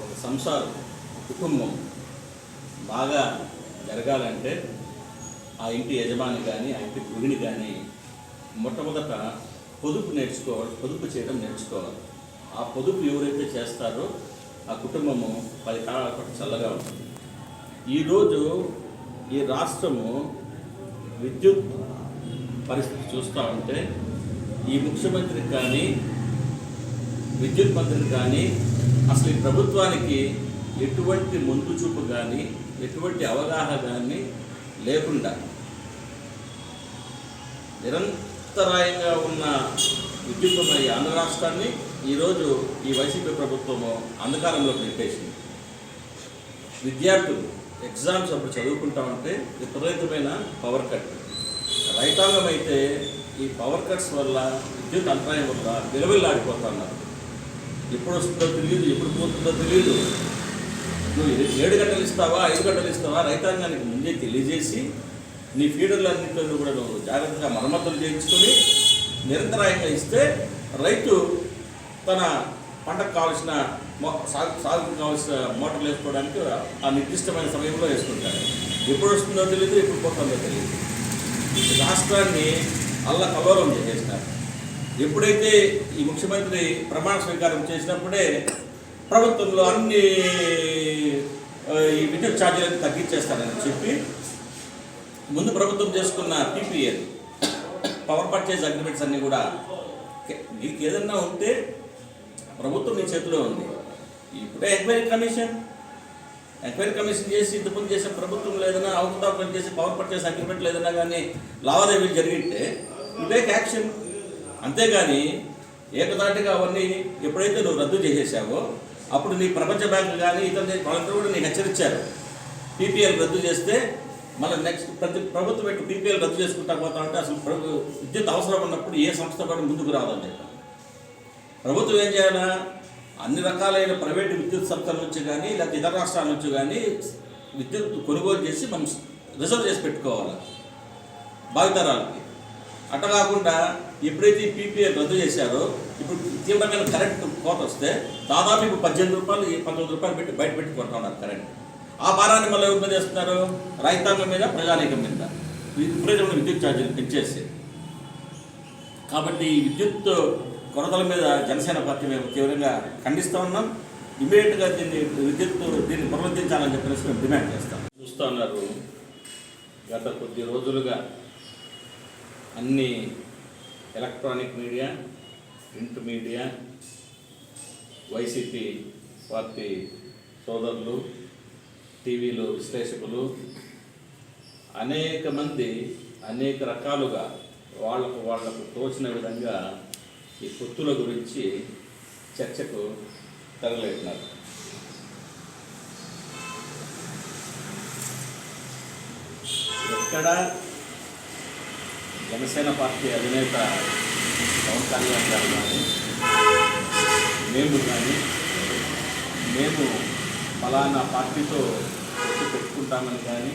ఒక సంసారం, కుటుంబం బాగా జరగాలంటే ఆ ఇంటి యజమాని కానీ ఆ ఇంటి గృహిణి కానీ మొట్టమొదట పొదుపు నేర్చుకోవాలి, పొదుపు చేయడం నేర్చుకోవాలి. ఆ పొదుపు ఎవరైతే చేస్తారో ఆ కుటుంబము 10 కాలాల పాటు చల్లగా ఉంటుంది. ఈరోజు ఈ రాష్ట్రము విద్యుత్ పరిస్థితి చూస్తూ ఉంటే ఈ ముఖ్యమంత్రికి కానీ విద్యుత్ మంత్రికి కానీ అసలు ఈ ప్రభుత్వానికి ఎటువంటి ముందు చూపు కానీ ఎటువంటి అవగాహన కానీ లేకుండా నిరంతరాయంగా ఉన్న విద్యుత్తున్న ఈ ఆంధ్ర రాష్ట్రాన్ని ఈరోజు ఈ వైసీపీ ప్రభుత్వము అంధకారంలోకి నెట్టేసింది. విద్యార్థులు ఎగ్జామ్స్ అప్పుడు చదువుకుంటా ఉంటే విపరీతమైన పవర్ కట్. రైతాంగం అయితే ఈ పవర్ కట్స్ వల్ల విద్యుత్ అంతరాయం వల్ల విలవిల్లాడిపోతున్నారు. ఎప్పుడు వస్తుందో తెలియదు, ఎప్పుడు పోతుందో తెలియదు. నువ్వు 7 గంటలు ఇస్తావా, 5 గంటలు ఇస్తావా, రైతాంగానికి ముందే తెలియజేసి నీ ఫీడర్లన్నింటిలో కూడా నువ్వు జాగ్రత్తగా మరమ్మతులు చేయించుకొని నిరంతరాయంగా ఇస్తే రైతు తన పంటకు కావాల్సిన సాగుకు కావాల్సిన మోటార్లు వేసుకోవడానికి ఆ నిర్దిష్టమైన సమయంలో వేసుకుంటాడు. ఎప్పుడు వస్తుందో తెలియదు, ఎప్పుడు పోతుందో తెలియదు. రాష్ట్రాన్ని అల్లకల్లోలం చేసేసినారు. ఎప్పుడైతే ఈ ముఖ్యమంత్రి ప్రమాణ స్వీకారం చేసినప్పుడే ప్రభుత్వంలో అన్ని ఈ విద్యుత్ ఛార్జీలను తగ్గించేస్తారని చెప్పి ముందు ప్రభుత్వం చేసుకున్న పీపీఎల్ పవర్ పర్చేజ్ అగ్రిమెంట్స్ అన్నీ కూడా నీకు ఏదన్నా ఉంటే ప్రభుత్వం నీ చేతిలో ఉంది. ఇప్పుడే ఎంక్వైరీ కమిషన్ చేసి ఇంతకుముందు చేసే ప్రభుత్వం ఏదైనా అవకతవకలు చేసి పవర్ పర్చేజ్ అగ్రిమెంట్లు ఏదైనా కానీ లావాదేవీలు జరిగితే టేక్ యాక్షన్. అంతేగాని ఏకదాటిగా అవన్నీ ఎప్పుడైతే నువ్వు రద్దు చేసేసావో అప్పుడు నీ ప్రపంచ బ్యాంకు కానీ ఇతర వాళ్ళందరూ కూడా నీకు హెచ్చరించారు. పీపీఎల్ రద్దు చేస్తే మళ్ళీ నెక్స్ట్ ప్రతి ప్రభుత్వం పెట్టు పీపీఎల్ రద్దు చేసుకుంటా పోతా ఉంటే అసలు విద్యుత్ అవసరం ఉన్నప్పుడు ఏ సంస్థ కూడా ముందుకు రాదని చెప్పారు. ప్రభుత్వం ఏం చేయాలా, అన్ని రకాలైన ప్రైవేటు విద్యుత్ సంస్థల నుంచి కానీ లేకపోతే ఇతర రాష్ట్రాల నుంచి కానీ విద్యుత్ కొనుగోలు చేసి మనం రిజర్వ్ చేసి పెట్టుకోవాలి భావితరాలకి. అట్ట కాకుండా ఎప్పుడైతే ఈ పీపీఎల్ రద్దు చేశారో ఇప్పుడు తీవ్రమైన కరెంట్ కోత వస్తే దాదాపు ఇప్పుడు 18 రూపాయలు 19 రూపాయలు పెట్టి బయట పెట్టి కొంటున్నారు కరెంట్. ఆ భారాన్ని మళ్ళీ ఎవరి మీద చేస్తున్నారు, రైతాంగం మీద, ప్రజానీకం మీద విపరీతమైన విద్యుత్ ఛార్జీలు పెంచేసి. కాబట్టి ఈ విద్యుత్ కొరతల మీద జనసేన పార్టీ మేము తీవ్రంగా ఖండిస్తూ ఉన్నాం. ఇమీడియట్గా దీన్ని పునరుద్ధరించాలని చెప్పేసి మేము డిమాండ్ చేస్తాం. చూస్తూ ఉన్నారు గత కొద్ది రోజులుగా అన్ని electronic media, print media, YCP party సోదరులు, టీవీలో విశ్లేషకులు అనేక మంది అనేక రకాలుగా వాళ్లకు తోచిన విధంగా ఈ పొత్తుల గురించి చర్చకు తరలేస్తున్నారు. ఎక్కడ జనసేన పార్టీ అధినేత పవన్ కళ్యాణ్ గారు కానీ మేము ఫలానా పార్టీతో పెట్టుకుంటామని కానీ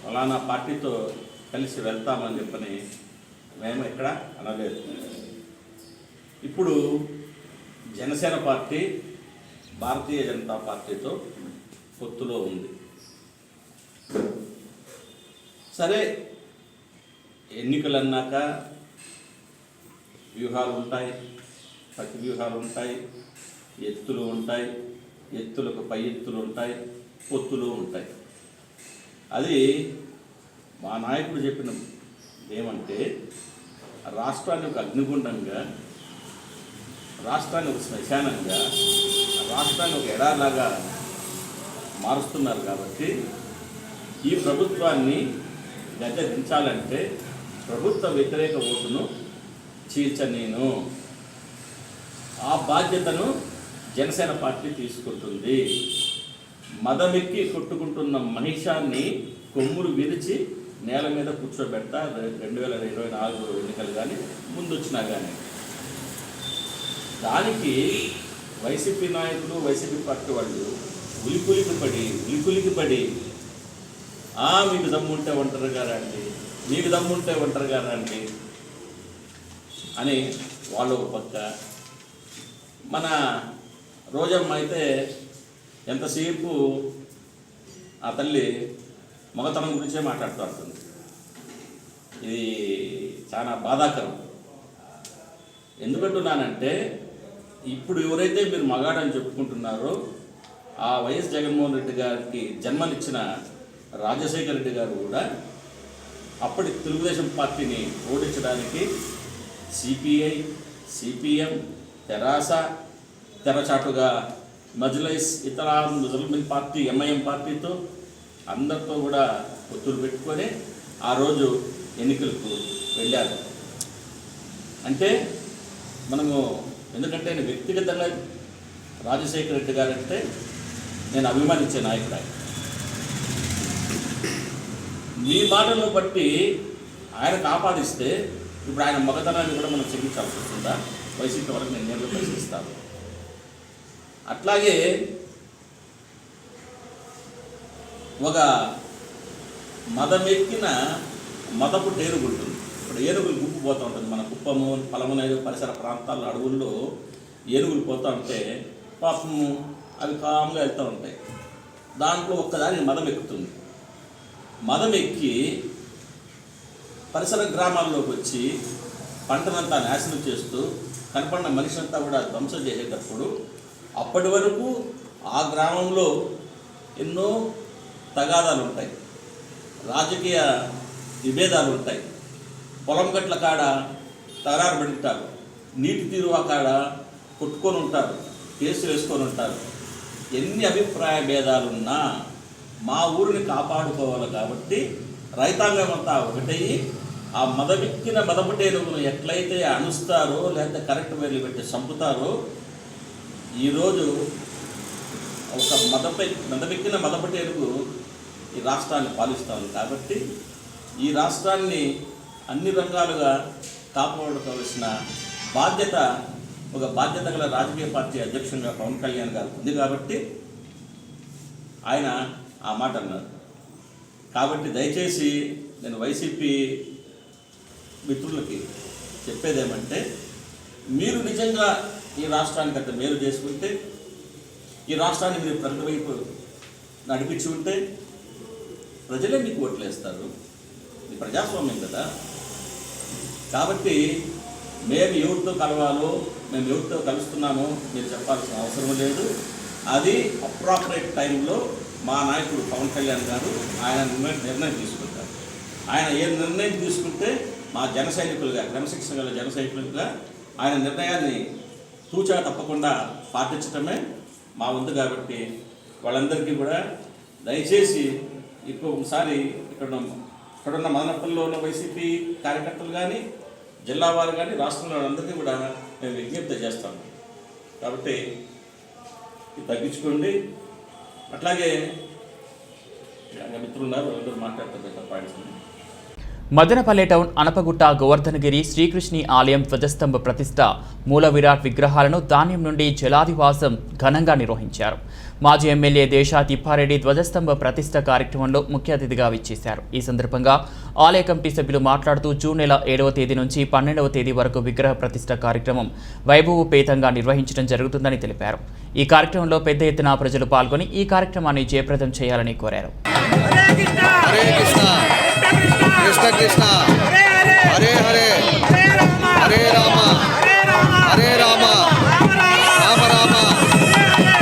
ఫలానా పార్టీతో కలిసి వెళ్తామని చెప్పని మేము ఎక్కడ అనలేదు. ఇప్పుడు జనసేన పార్టీ భారతీయ జనతా పార్టీతో పొత్తులో ఉంది. సరే, ఎన్నికలు అన్నాక వ్యూహాలు ఉంటాయి, ప్రతి వ్యూహాలు ఉంటాయి, ఎత్తులు ఉంటాయి, ఎత్తులకు పై ఎత్తులు ఉంటాయి, పొత్తులు ఉంటాయి. అది మా నాయకుడు చెప్పిన ఏమంటే రాష్ట్రాన్ని ఒక అగ్నిగుండంగా, రాష్ట్రాన్ని ఒక శ్మశానంగా, రాష్ట్రాన్ని ఒక ఎడాలాగా మారుస్తున్నారు. కాబట్టి ఈ ప్రభుత్వాన్ని గద్దెదించాలంటే ప్రభుత్వ వ్యతిరేక ఓటును చీల్చనేను. ఆ బాధ్యతను జనసేన పార్టీ తీసుకుంటుంది. మదమెక్కి కొట్టుకుంటున్న మహిషాన్ని కొమ్ములు విరిచి నేల మీద కూర్చోబెడతా 2024 ఎన్నికలు కానీ ముందొచ్చినా కానీ. దానికి వైసీపీ నాయకులు, వైసీపీ పార్టీ వాళ్ళు ఉలికులికి పడి మీకు దమ్ముంటే ఒంటరిగా రండి, మీకు దమ్ముంటే ఒంటరిగా రండి అని వాళ్ళు ఒక పక్క. మన రోజమ్మ అయితే ఎంతసేపు ఆ తల్లి మగతనం గురించే మాట్లాడుతూ ఉంటుంది. ఇది చాలా బాధాకరం. ఎందుకంటున్నానంటే ఇప్పుడు ఎవరైతే మీరు మగాడని చెప్పుకుంటున్నారో ఆ వైఎస్ జగన్మోహన్ రెడ్డి గారికి జన్మనిచ్చిన రాజశేఖర రెడ్డి గారు కూడా అప్పటి తెలుగుదేశం పార్టీని ఓడించడానికి సిపిఐ, సిపిఎం, తెరాస, తెరచాటుగా మజ్లిస్, ఇతర ముస్లిం పార్టీ, ఎంఐఎం పార్టీతో అందరితో కూడా పొత్తులు పెట్టుకొని ఆ రోజు ఎన్నికలకు వెళ్ళారు. అంటే మనము ఎందుకంటే నేను వ్యక్తిగతంగా రాజశేఖర రెడ్డి గారంటే నేను అభిమానించే నాయకుడు. మీ మాటలను బట్టి ఆయనకు ఆపాదిస్తే ఇప్పుడు ఆయన మగతనాన్ని కూడా మనం చెల్లించాల్సి వస్తుందా? వైసీపీ వరకు నేను నేరుగా ప్రశ్నిస్తాను. అట్లాగే ఒక మదమెక్కిన మదపు ఏనుగు ఉంటుంది. ఇప్పుడు ఏనుగులు గుంపు పోతూ ఉంటుంది. మన కుప్పము, పలమనేరు పరిసర ప్రాంతాల్లో అడవుల్లో ఏనుగులు పోతూ ఉంటే పాపము అవి కామ్గా వెళ్తూ ఉంటాయి. దాంట్లో ఒక్కదానికి మదం ఎక్కుతుంది. మదం ఎక్కి పరిసర గ్రామాల్లోకి వచ్చి పంటనంతా నాశనం చేస్తూ కనపడిన మనిషి అంతా కూడా ధ్వంసం చేసేటప్పుడు అప్పటి వరకు ఆ గ్రామంలో ఎన్నో తగాదాలు ఉంటాయి, రాజకీయ విభేదాలు ఉంటాయి, పొలం గట్ల కాడ తగారు పడుతారు, నీటి తీరువా కాడ కొట్టుకొని ఉంటారు, కేసులు వేసుకొని ఉంటారు. ఎన్ని అభిప్రాయ భేదాలున్నా మా ఊరిని కాపాడుకోవాలి కాబట్టి రైతాంగం అంతా ఒకటయ్యి ఆ మదమెక్కిన మదపుటేనుగును ఎట్లయితే అణుస్తారో లేకపోతే కరెక్ట్ వేలు పెట్టి చంపుతారో ఈరోజు ఒక మదమెక్కిన మదపుటేనుగు ఈ రాష్ట్రాన్ని పాలిస్తాను. కాబట్టి ఈ రాష్ట్రాన్ని అన్ని రంగాలుగా కాపాడుకోవాల్సిన బాధ్యత ఒక బాధ్యత గల రాజకీయ పార్టీ అధ్యక్షునిగా పవన్ కళ్యాణ్ గారు ఉంది. కాబట్టి ఆయన ఆ మాట అన్నారు. కాబట్టి దయచేసి నేను వైసీపీ మిత్రులకి చెప్పేదేమంటే, మీరు నిజంగా ఈ రాష్ట్రానికి అంత మేలు చేసుకుంటే, ఈ రాష్ట్రాన్ని మీరు ప్రగతి వైపు నడిపించి ఉంటే ప్రజలే మీకు ఓట్లు వేస్తారు. ఇది ప్రజాస్వామ్యం కదా. కాబట్టి మేము ఎవరితో కలవాలో, మేము ఎవరితో కలుస్తున్నామో మీరు చెప్పాల్సిన అవసరం లేదు. అది అప్రాపరేట్ టైంలో మా నాయకుడు పవన్ కళ్యాణ్ గారు ఆయన నిర్ణయం తీసుకుంటారు. ఆయన ఏ నిర్ణయం తీసుకుంటే మా జన సైనికులుగా, క్రమశిక్షణ గల జన సైనికులుగా ఆయన నిర్ణయాన్ని తూచా తప్పకుండా పాటించడమే మా వంతు. కాబట్టి వాళ్ళందరికీ కూడా దయచేసి ఇంకొకసారి ఇక్కడున్న మదనపల్లిలో ఉన్న వైసీపీ కార్యకర్తలు కానీ, జిల్లా వారు కానీ, రాష్ట్రంలో అందరికీ కూడా మేము విజ్ఞప్తి చేస్తాము. కాబట్టి ఇది తగ్గించుకోండి. అట్లాగే మిత్రులున్నారు, అందరూ మాట్లాడుతున్నారు పాయింట్స్. మదనపల్లె టౌన్ అనపగుట్ట గోవర్ధనగిరి శ్రీకృష్ణి ఆలయం ధ్వజస్తంభ ప్రతిష్ఠ, మూల విరాట్ విగ్రహాలను ధాన్యం నుండి జలాదివాసం ఘనంగా నిర్వహించారు. మాజీ ఎమ్మెల్యే దేశా తిప్పారెడ్డి ధ్వజస్తంభ ప్రతిష్ఠ కార్యక్రమంలో ముఖ్య అతిథిగా విచ్చేశారు. ఈ సందర్భంగా ఆలయ కమిటీ సభ్యులు మాట్లాడుతూ జూన్ నెల 7వ తేదీ నుంచి 12వ తేదీ వరకు విగ్రహ ప్రతిష్ఠ కార్యక్రమం వైభవోపేతంగా నిర్వహించడం జరుగుతుందని తెలిపారు. ఈ కార్యక్రమంలో పెద్ద ఎత్తున ప్రజలు పాల్గొని ఈ కార్యక్రమాన్ని జయప్రదం చేయాలని కోరారు. कृष्ण कृष्ण हरे हरे हरे राम हरे राम राम राम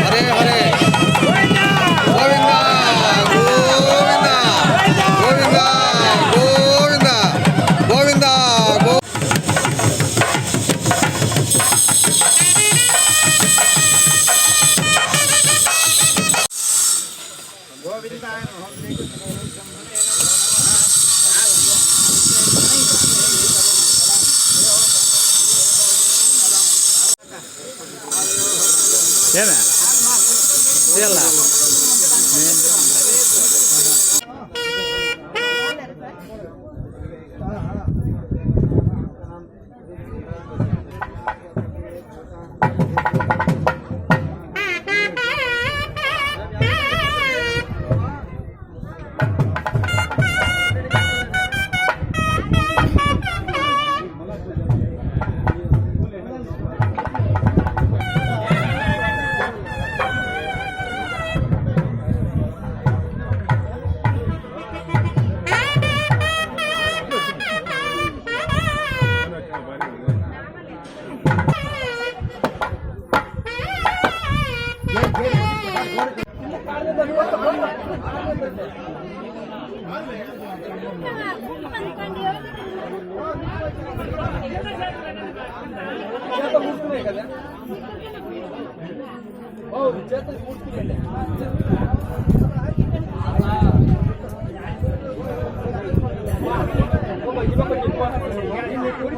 हरे हरे गोविंदा गोविंदा गोविंदा गोविंदा गोविंदा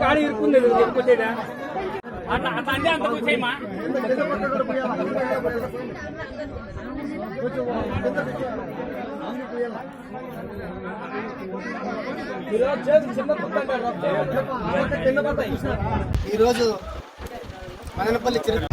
गाड़ी अंत ఈరోజు మదనపల్లి చరిత్ర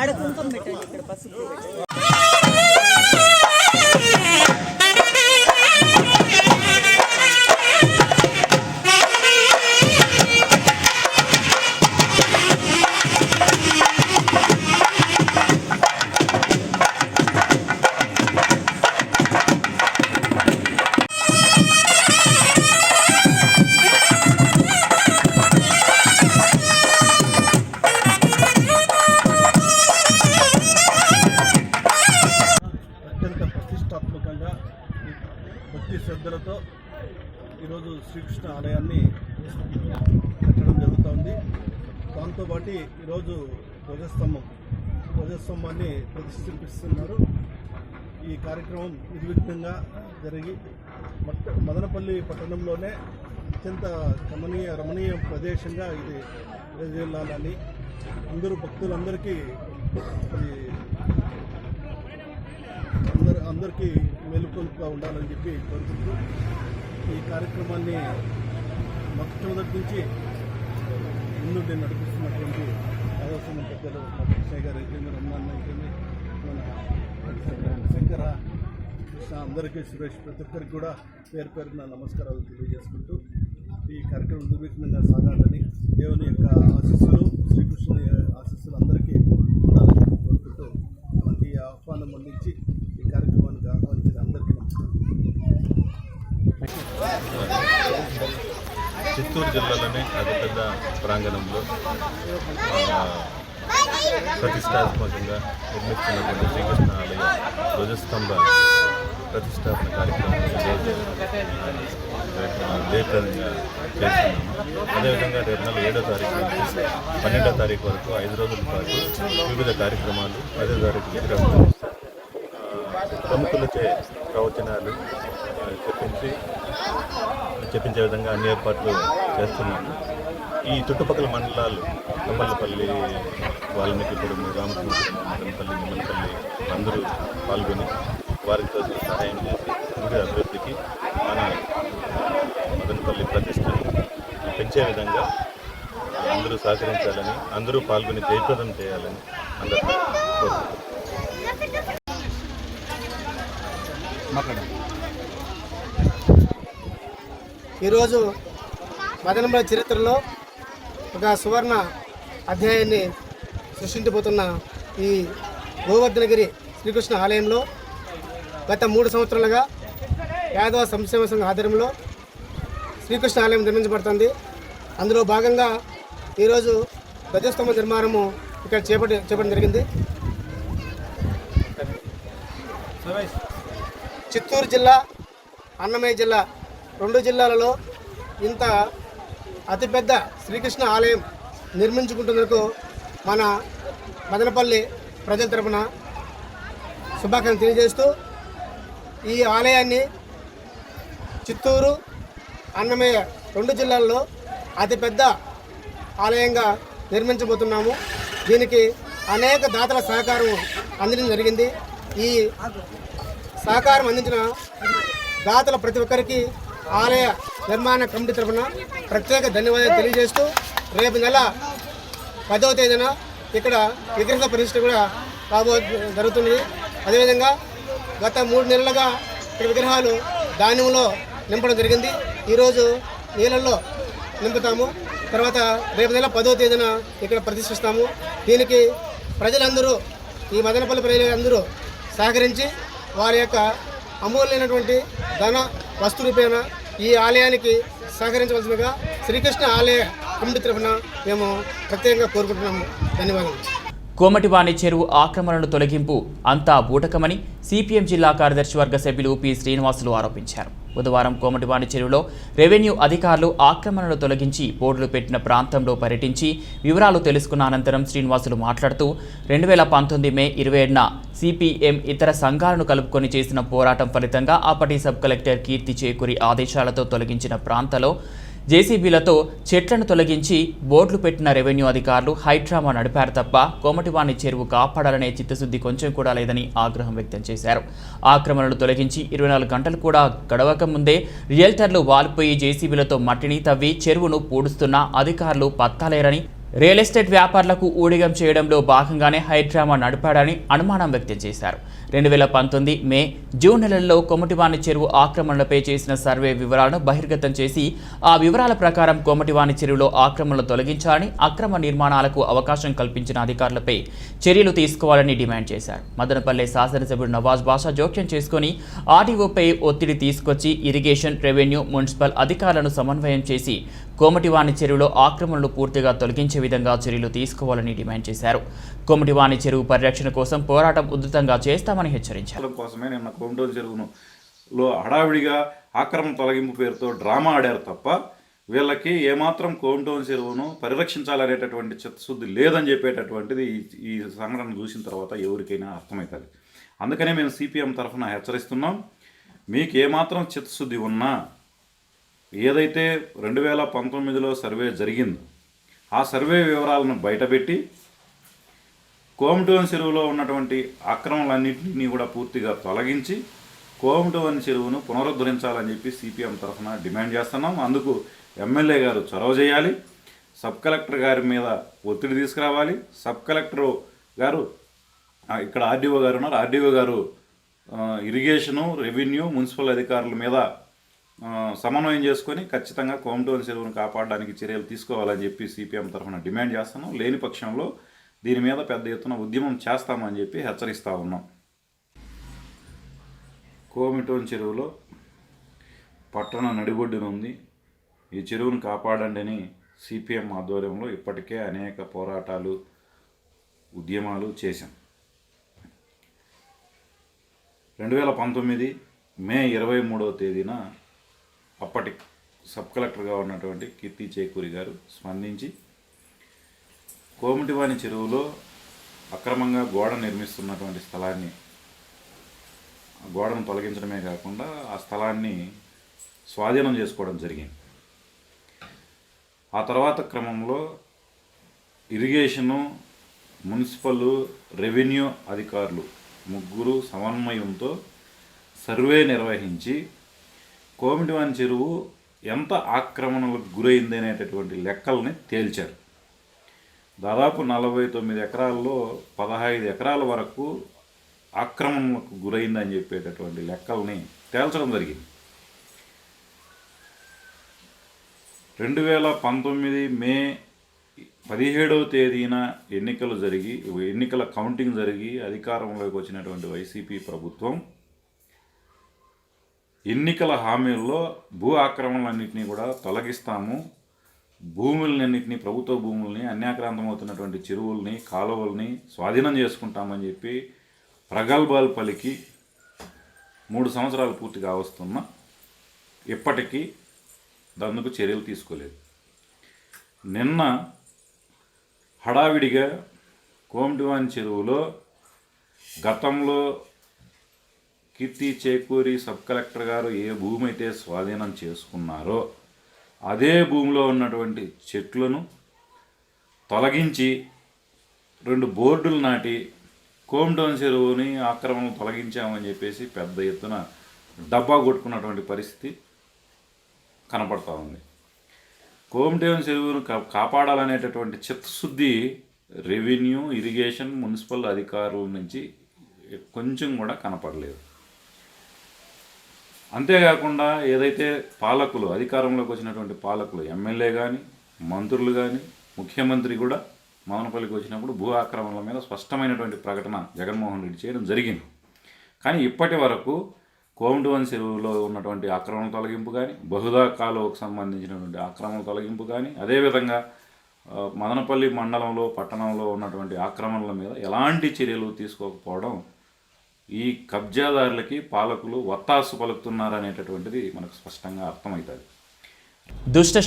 ఆడుకుంటాం పెట్టండి ఇక్కడ పసుపు. అత్యంత ప్రతిష్టాత్మకంగా భక్తి శ్రద్ధలతో ఈరోజు శ్రీకృష్ణ ఆలయాన్ని కట్టడం జరుగుతోంది. దాంతోపాటు ఈరోజు ధ్వజస్తంభాన్ని ప్రతిష్ఠిస్తున్నారు. ఈ కార్యక్రమం నిర్విఘ్నంగా జరిగి మదనపల్లి పట్టణంలోనే అత్యంత రమణీయ ప్రదేశంగా ఇది విరాజిల్లాలని భక్తులందరికీ అందరికీ మేలుకొలుపుగా ఉండాలని చెప్పి కోరుకుంటూ ఈ కార్యక్రమాన్ని మొట్టమొదటి నుంచి ముందుండి నడిపిస్తున్నటువంటి ఆలోచన పెద్దలు కృష్ణ గారు అయితేమి, రమణాన్న అయితేమి, మన శంకర కృష్ణ అందరికీ, సురేష్ ప్రతి ఒక్కరికి కూడా పేరు పేరున నమస్కారాలు తెలియజేసుకుంటూ ఈ కార్యక్రమం నిర్విఘ్నంగా సాగాలని దేవుని యొక్క ఆశీస్సులు, శ్రీకృష్ణుని ఆశీస్సులు అందరికీ ఉండాలని కోరుకుంటూ మనకి ఆహ్వానం అందించి ఈ కార్యక్రమానికి ఆహ్వానించిన అందరికీ నమస్కారం. చిత్తూరు జిల్లాలోనే అతిపెద్ద ప్రాంగణంలో ప్రతిష్టాత్మకంగా నిర్మిస్తున్నటువంటి శ్రీకృష్ణ ఆలయ ధ్వజస్తంభ ప్రతిష్టాపన కార్యక్రమం ఈరోజు జయప్రదంగా చేస్తున్నాము. అదేవిధంగా రేపు నెల 7వ తారీఖు నుంచి 12వ తారీఖు వరకు 5 రోజుల పాటు వివిధ కార్యక్రమాలు, 10వ తారీఖు విగ్రహం ప్రముఖులచే ప్రవచనాలు చెప్పించే విధంగా అన్ని ఏర్పాట్లు చేస్తున్నాము. ఈ చుట్టుపక్కల మండలాలు కమ్మలపల్లి, వాల్మీకిపురం, రామకృష్ణపురం, మదనపల్లి, నిమ్మలపల్లి అందరూ పాల్గొని వారితో సహాయం చేసి గుడి అభివృద్ధికి మన మదనపల్లి ప్రతిష్టను పెంచే విధంగా అందరూ సహకరించాలని, అందరూ పాల్గొని జయప్రదం చేయాలని అందరికీ కోరుకుంటున్నాను. ఈరోజు మదనపల్లి చరిత్రలో ఒక సువర్ణ అధ్యాయాన్ని సృష్టించబోతున్న ఈ గోవర్ధనగిరి శ్రీకృష్ణ ఆలయంలో గత 3 సంవత్సరాలుగా యాదవ సంక్షేమ సంఘ ఆధ్వర్యంలో శ్రీకృష్ణ ఆలయం నిర్మించబడుతుంది. అందులో భాగంగా ఈరోజు ధ్వజస్తంభ నిర్మాణము ఇక్కడ చేపట్టడం జరిగింది. చిత్తూరు జిల్లా, అన్నమయ్య జిల్లా 2 జిల్లాలలో ఇంత అతిపెద్ద శ్రీకృష్ణ ఆలయం నిర్మించుకుంటున్నందుకు మన మదనపల్లి ప్రజల తరపున శుభాకాంక్షలు తెలియజేస్తూ ఈ ఆలయాన్ని చిత్తూరు, అన్నమయ్య 2 జిల్లాల్లో అతిపెద్ద ఆలయంగా నిర్మించబోతున్నాము. దీనికి అనేక దాతల సహకారం అందించడం జరిగింది. ఈ సహకారం అందించిన దాతల ప్రతి ఒక్కరికి ఆలయ నిర్మాణ కమిటీ తరఫున ప్రత్యేక ధన్యవాదాలు తెలియజేస్తూ రేపు నెల 10వ తేదీన ఇక్కడ విగ్రహ ప్రతిష్ఠ కూడా జరుగుతుంది. అదేవిధంగా గత 3 నెలలుగా ఇక్కడ విగ్రహాలు ధాన్యంలో నింపడం జరిగింది. ఈరోజు నీళ్ళల్లో నింపుతాము. తర్వాత రేపు నెల 10వ తేదీన ఇక్కడ ప్రతిష్ఠిస్తాము. దీనికి ప్రజలందరూ, ఈ మదనపల్లి ప్రజలందరూ సహకరించి వారి యొక్క అమూల్యమైనటువంటి ధన వస్తు రూపేణ ఈ ఆలయానికి సహకరించవలసిందిగా శ్రీకృష్ణ ఆలయ కమిటీ తరఫున మేము ప్రత్యేకంగా కోరుకుంటున్నాము. ధన్యవాదాలు. కోమటివాణి చెరువు ఆక్రమణను తొలగింపు అంతా బూటకమని సిపిఎం జిల్లా కార్యదర్శి వర్గ సభ్యులు పి శ్రీనివాసులు ఆరోపించారు. బుధవారం కోమటివాణి చెరువులో రెవెన్యూ అధికారులు ఆక్రమణను తొలగించి బోర్డులు పెట్టిన ప్రాంతంలో పర్యటించి వివరాలు తెలుసుకున్న అనంతరం శ్రీనివాసులు మాట్లాడుతూ 2019 మే 27న సిపిఎం ఇతర సంఘాలను కలుపుకొని చేసిన పోరాటం ఫలితంగా అప్పటి సబ్ కలెక్టర్ కీర్తి చేకూరి ఆదేశాలతో తొలగించిన ప్రాంతంలో జేసీబీలతో చెట్లను తొలగించి బోర్డులు పెట్టిన రెవెన్యూ అధికారులు హైడ్రామా నడిపారు తప్ప కోమటివాణి చెరువు కాపాడాలనే చిత్తశుద్ధి కొంచెం కూడా లేదని ఆగ్రహం వ్యక్తం చేశారు. ఆక్రమణలు తొలగించి 24 గంటలు కూడా గడవక ముందే రియల్టర్లు వాలిపోయి జేసీబీలతో మట్టిని తవ్వి చెరువును పూడుస్తున్న అధికారులు పత్తాలేరని, రియల్ ఎస్టేట్ వ్యాపారులకు ఊడిగం చేయడంలో భాగంగానే హైడ్రామా నడిపాడని అనుమానం వ్యక్తం చేశారు. 2019 మే, జూన్ నెలల్లో కోమటివాణి చెరువు ఆక్రమణలపై చేసిన సర్వే వివరాలను బహిర్గతం చేసి ఆ వివరాల ప్రకారం కోమటివాణి చెరువులో ఆక్రమణలు తొలగించాలని, అక్రమ నిర్మాణాలకు అవకాశం కల్పించిన అధికారులపై చర్యలు తీసుకోవాలని డిమాండ్ చేశారు. మదనపల్లె శాసనసభ్యుడు నవాజ్ బాషా జోక్యం చేసుకుని ఆర్డీఓపై ఒత్తిడి తీసుకొచ్చి ఇరిగేషన్, రెవెన్యూ, మున్సిపల్ అధికారులను సమన్వయం చేసి కోమటివాణి చెరువులో ఆక్రమణలు పూర్తిగా తొలగించే విధంగా చర్యలు తీసుకోవాలని డిమాండ్ చేశారు. కోమటివాణి చెరువు పరిరక్షణ కోసం పోరాటం ఉధృతంగా చేస్తామని హెచ్చరించారు. కోసమే నిన్న కోమటివాణి చెరువులో హడావిడిగా ఆక్రమణ తొలగింపు పేరుతో డ్రామా ఆడారు తప్ప వీళ్ళకి ఏమాత్రం కోమటివాణి చెరువును పరిరక్షించాలనేటటువంటి చిత్తశుద్ధి లేదని చెప్పేటటువంటిది ఈ సంఘటన చూసిన తర్వాత ఎవరికైనా అర్థమవుతుంది. అందుకనే మేము సిపిఎం తరఫున హెచ్చరిస్తున్నాం. మీకు ఏమాత్రం చిత్తశుద్ధి ఉన్నా ఏదైతే 2019లో సర్వే జరిగిందో ఆ సర్వే వివరాలను బయటపెట్టి కోమటివాణి చెరువులో ఉన్నటువంటి ఆక్రమణలన్నింటినీ కూడా పూర్తిగా తొలగించి కోమటివాణి చెరువును పునరుద్ధరించాలని చెప్పి సిపిఎం తరఫున డిమాండ్ చేస్తున్నాం. అందుకు ఎమ్మెల్యే గారు చొరవ చేయాలి, సబ్ కలెక్టర్ గారి మీద ఒత్తిడి తీసుకురావాలి. సబ్ కలెక్టర్ గారు, ఇక్కడ ఆర్డీఓ గారు ఉన్నారు, ఆర్డీఓ గారు ఇరిగేషను, రెవెన్యూ, మున్సిపల్ అధికారుల మీద సమన్వయం చేసుకొని ఖచ్చితంగా కోమటివాణి చెరువును కాపాడడానికి చర్యలు తీసుకోవాలని చెప్పి సిపిఎం తరఫున డిమాండ్ చేస్తున్నాం. లేని పక్షంలో దీని మీద పెద్ద ఎత్తున ఉద్యమం చేస్తామని చెప్పి హెచ్చరిస్తూ ఉన్నాం. కోమటివాణి చెరువులో పట్టణ నడిబొడ్డున ఉంది. ఈ చెరువును కాపాడండి అని సిపిఎం ఆధ్వర్యంలో ఇప్పటికే అనేక పోరాటాలు, ఉద్యమాలు చేశాం. 2019 మే 23వ తేదీన అప్పటి సబ్ కలెక్టర్గా ఉన్నటువంటి కీర్తి చేకూరి గారు స్పందించి కోమటివాణి చెరువులో అక్రమంగా గోడ నిర్మిస్తున్నటువంటి స్థలాన్ని, గోడను తొలగించడమే కాకుండా ఆ స్థలాన్ని స్వాధీనం చేసుకోవడం జరిగింది. ఆ తర్వాత క్రమంలో ఇరిగేషను, మున్సిపల్, రెవెన్యూ అధికారులు ముగ్గురు సమన్వయంతో సర్వే నిర్వహించి కోమటివాణి చెరువు ఎంత ఆక్రమణలకు గురైంది అనేటటువంటి లెక్కల్ని తేల్చారు. దాదాపు 49 ఎకరాల్లో 15 ఎకరాల వరకు ఆక్రమణలకు గురైందని చెప్పేటటువంటి లెక్కల్ని తేల్చడం జరిగింది. 2019 మే 17వ తేదీన ఎన్నికల కౌంటింగ్ జరిగి అధికారంలోకి వచ్చినటువంటి వైసీపీ ప్రభుత్వం ఎన్నికల హామీల్లో భూ ఆక్రమణలన్నింటినీ కూడా తొలగిస్తాము, భూములన్నింటినీ, ప్రభుత్వ భూముల్ని, అన్యాక్రాంతమవుతున్నటువంటి చెరువుల్ని, కాలువల్ని స్వాధీనం చేసుకుంటామని చెప్పి ప్రగల్భాలు పలికి 3 సంవత్సరాలు పూర్తిగా వస్తున్నా ఇప్పటికీ దానికి చర్యలు తీసుకోలేదు. నిన్న హడావిడిగా కోమటివాని చెరువులో గతంలో కీర్తి చేకూరి సబ్ కలెక్టర్ గారు ఏ భూమి అయితే స్వాధీనం చేసుకున్నారో అదే భూమిలో ఉన్నటువంటి చెట్లను తొలగించి 2 బోర్డులు నాటి కోమటివాని చెరువుని ఆక్రమణ తొలగించామని చెప్పేసి పెద్ద ఎత్తున డబ్బా కొట్టుకున్నటువంటి పరిస్థితి కనపడతా ఉంది. కోమటివాని చెరువును కాపాడాలనేటటువంటి చిత్తశుద్ధి రెవెన్యూ, ఇరిగేషన్, మున్సిపల్ అధికారుల నుంచి కొంచెం కూడా కనపడలేదు. అంతేకాకుండా ఏదైతే పాలకులు, అధికారంలోకి వచ్చినటువంటి పాలకులు, ఎమ్మెల్యే కానీ, మంత్రులు కానీ, ముఖ్యమంత్రి కూడా మదనపల్లికి వచ్చినప్పుడు భూ ఆక్రమణల మీద స్పష్టమైనటువంటి ప్రకటన జగన్మోహన్ రెడ్డి చేయడం జరిగింది. కానీ ఇప్పటి వరకు కోమటివాని చెరువులో ఉన్నటువంటి ఆక్రమణ తొలగింపు కానీ, బహుదా కాలువకు సంబంధించినటువంటి ఆక్రమణ తొలగింపు కానీ, అదేవిధంగా మదనపల్లి మండలంలో, పట్టణంలో ఉన్నటువంటి ఆక్రమణల మీద ఎలాంటి చర్యలు తీసుకోకపోవడం ఈ కబ్జాదారులకి పాలకులు వత్తాసు పలుకుతున్నారనేటటువంటిది మనకు స్పష్టంగా అర్థమవుతుంది. దుష్ట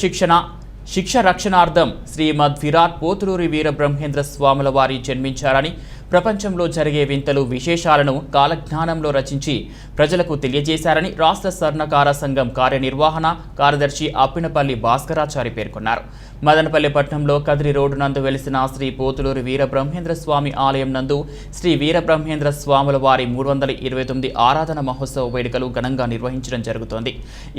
శిక్ష రక్షణార్థం శ్రీమద్ విరాట్ పోతులూరి వీరబ్రహ్మేంద్ర స్వాముల వారి జన్మించారని, ప్రపంచంలో జరిగే వింతలు, విశేషాలను కాలజ్ఞానంలో రచించి ప్రజలకు తెలియజేశారని రాష్ట్ర స్వర్ణకార సంఘం కార్యనిర్వహణ కార్యదర్శి అప్పినపల్లి భాస్కరాచారి పేర్కొన్నారు. మదనపల్లి పట్టణంలో కదిరి రోడ్డు నందు వెలిసిన శ్రీ పోతులూరి వీరబ్రహ్మేంద్ర స్వామి ఆలయం నందు శ్రీ వీరబ్రహ్మేంద్ర స్వాముల వారి 329 ఆరాధన మహోత్సవ వేడుకలు ఘనంగా నిర్వహించడం జరుగుతోంది.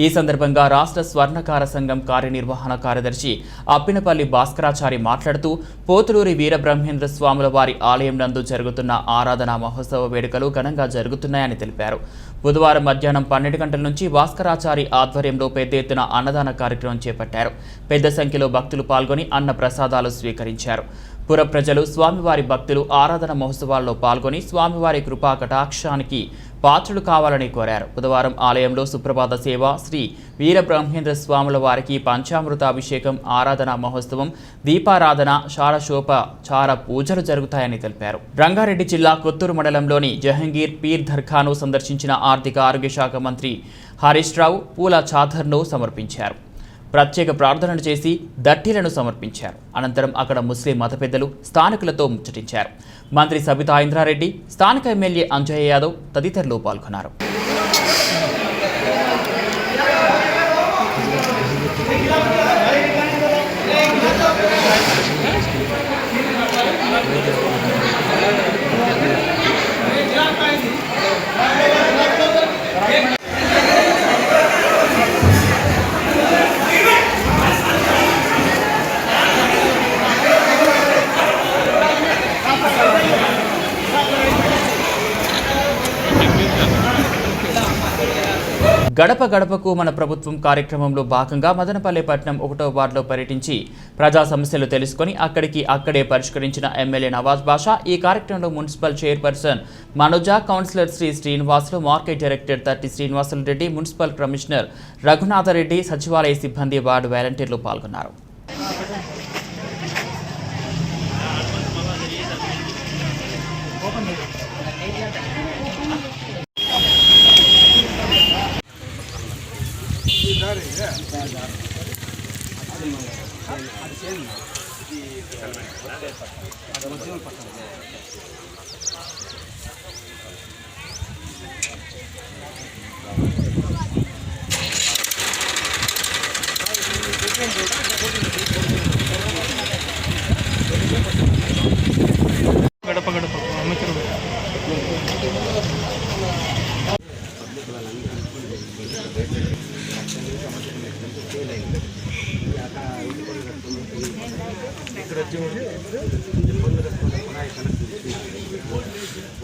ఈ సందర్భంగా రాష్ట్ర స్వర్ణకార సంఘం కార్యనిర్వహణ కార్యదర్శి అప్పినపల్లి భాస్కరాచారి మాట్లాడుతూ పోతులూరి వీరబ్రహ్మేంద్ర స్వాముల వారి ఆలయం నందు జరుగుతున్న ఆరాధన మహోత్సవ వేడుకలు ఘనంగా జరుగుతున్నాయని తెలిపారు. బుధవారం మధ్యాహ్నం 12 గంటల నుంచి భాస్కరాచారి ఆధ్వర్యంలో పెద్ద ఎత్తున అన్నదాన కార్యక్రమం చేపట్టారు. పెద్ద సంఖ్యలో భక్తులు పాల్గొని అన్న ప్రసాదాలు స్వీకరించారు. పుర ప్రజలు, స్వామివారి భక్తులు ఆరాధన మహోత్సవాల్లో పాల్గొని స్వామివారి కృపా కటాక్షానికి పాత్రులు కావాలని కోరారు. బుధవారం ఆలయంలో సుప్రభాత సేవ, శ్రీ వీరబ్రహ్మేంద్ర స్వాముల వారికి పంచామృతాభిషేకం, ఆరాధన మహోత్సవం, దీపారాధన, షారషోపచార పూజలు జరుగుతాయని తెలిపారు. రంగారెడ్డి జిల్లా కొత్తూరు మండలంలోని జహంగీర్ పీర్ దర్గాను సందర్శించిన ఆర్థిక ఆరోగ్య శాఖ మంత్రి హరీష్ రావు పూల చాదర్ను సమర్పించారు. ప్రత్యేక ప్రార్థనలు చేసి దట్టీలను సమర్పించారు. అనంతరం అక్కడ ముస్లిం మత పెద్దలు స్థానికులతో ముచ్చటించారు. మంత్రి సబితా ఇంద్రారెడ్డి, స్థానిక ఎమ్మెల్యే అంజయ్య యాదవ్ తదితరులు పాల్గొన్నారు. గడప గడపకు మన ప్రభుత్వం కార్యక్రమంలో భాగంగా మదనపల్లి పట్టణం 1వ వార్డులో పర్యటించి ప్రజా సమస్యలు తెలుసుకొని అక్కడే పరిష్కరించిన ఎమ్మెల్యే నవాజ్ బాషా. ఈ కార్యక్రమంలో municipal chairperson Manoja, councillor Shri Srinivasulu, market director Thatti Srinivasulu Reddy, municipal commissioner Raghunatha Reddy, సచివాలయ సిబ్బంది, వార్డు వాలంటీర్లు పాల్గొన్నారు.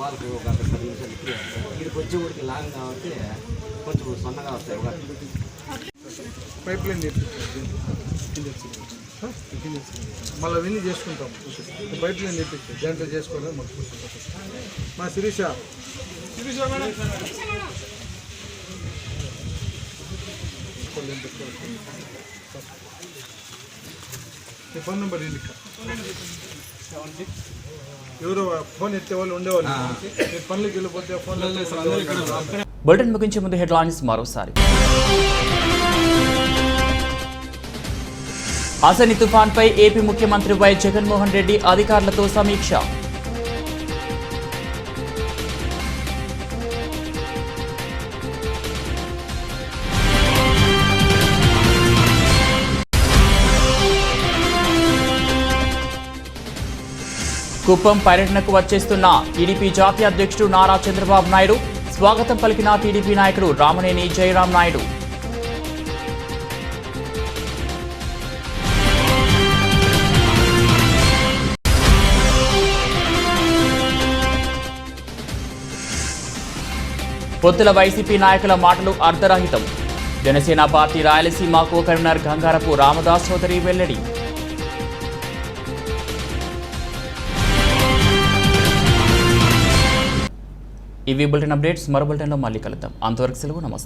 వాళ్ళకి ఒక 10 నిమిషాలు ఇక్కడికి వచ్చే ఊరికి లాంగ్ కాబట్టి కొంచెం సన్నగా వస్తాయి. పైప్ లైన్ మళ్ళీ విని చేసుకుంటాం. పైప్ లైన్ తెప్పించి దాంట్లో చేసుకోవాలి. మా శిరీష ఫోన్ నెంబర్ ఏంటి? ఎవరు ఫోన్ ఎత్తే వాళ్ళు ఉండేవాళ్ళు. పనులకి వెళ్ళిపోతే ఫోన్. బులెటిన్ ముగించే ముందు హెడ్లైన్స్ మరోసారి. అసని తుఫాన్పై ఏపీ ముఖ్యమంత్రి వై జగన్మోహన్ రెడ్డి అధికారులతో సమీక్ష. కుప్పం పర్యటనకు వచ్చేస్తున్న టీడీపీ జాతీయ అధ్యక్షుడు నారా చంద్రబాబు నాయుడు స్వాగతం పలికిన టీడీపీ నాయకుడు రామనేని జయరాం నాయుడు. పొత్తుల వైసీపీ నాయకుల మాటలు అర్ధరహితం. Janasena party Rayalaseema co convener Gangarapu Ramdas Chowdary వెల్లడి. ఇవి బులెటిన్ అప్డేట్స్. మరో బులెటిన్లో మళ్ళీ కలుద్దాం. అంతవరకు సెలవు. నమస్తే.